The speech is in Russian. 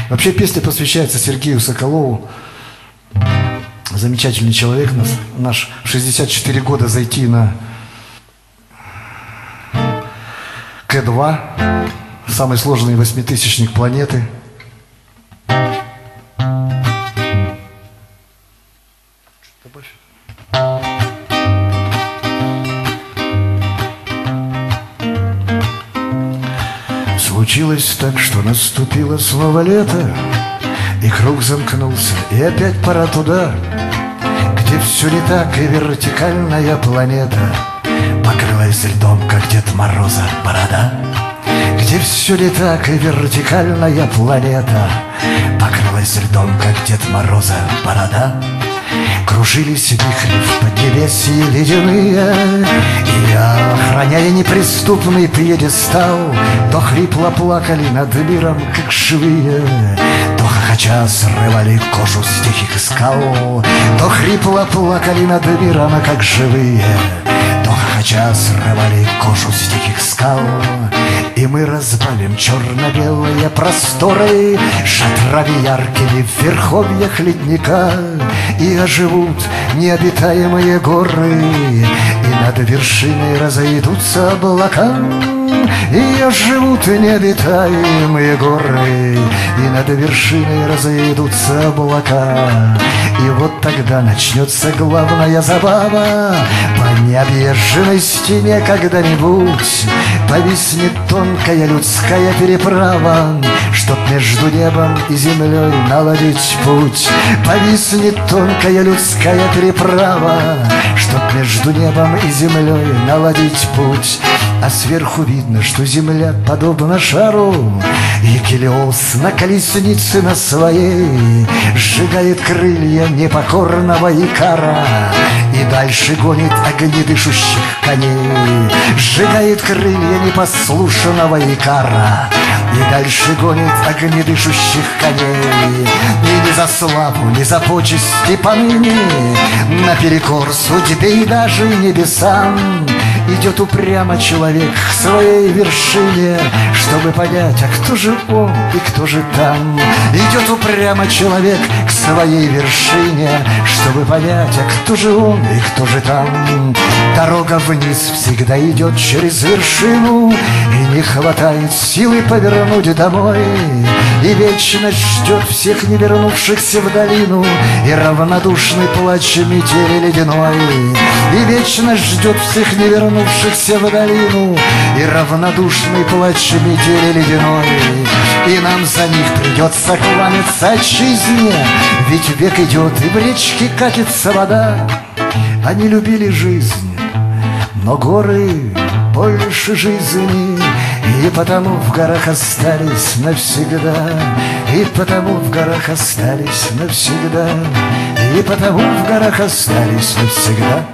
Вообще песня посвящается Сергею Соколову. Замечательный человек наш. В 64 года зайти на К2, самый сложный восьмитысячник планеты. Случилось так, что наступило снова лето, и круг замкнулся, и опять пора туда, где все не так, и вертикальная планета покрылась льдом, как Дед Мороза борода. Где все не так, и вертикальная планета покрылась льдом, как Дед Мороза борода. Кружились вихри в поднебесье ледяные, и, охраняя неприступный пьедестал, то хрипло плакали над миром, как живые, то хохоча срывали кожу с диких скал, то хрипло плакали над миром, как живые, то хохоча срывали кожу с диких скал. И мы разбавим черно-белые просторы шатрами яркими в верховьях ледника, и оживут необитаемые горы, и над вершиной разойдутся облака. И оживут необитаемые горы, и над вершиной разойдутся облака. И вот тогда начнется главная забава. По необъезженной стене когда-нибудь повиснет тонкая людская переправа, чтоб между небом и землей наладить путь. Повиснет тонкая людская переправа, чтоб между небом и землей наладить путь. А сверху видно, что земля подобна шару, и Гелиос на колеснице на своей сжигает крылья непокорного Икара, и дальше гонит огнедышущих коней. Сжигает крылья непослушного Икара, и дальше гонит огнедышущих коней. И ни за славу, ни за почести поныне, наперекор судьбе и даже небесам, идет упрямо человек к своей вершине, чтобы понять, а кто же он и кто же там. Идет упрямо человек к своей вершине, чтобы понять, а кто же он и кто же там. Дорога вниз всегда идет через вершину, и не хватает силы повернуть домой. И вечность ждет всех не вернувшихся в долину, и равнодушный плач метели ледяной. И вечность ждет всех не вернувшихся в долину, и равнодушный плач метели ледяной. И нам за них придется кланяться отчизне, ведь век идет, и в речке катится вода. Они любили жизнь, но горы больше жизни, и потому в горах остались навсегда, и потому в горах остались навсегда, и потому в горах остались навсегда.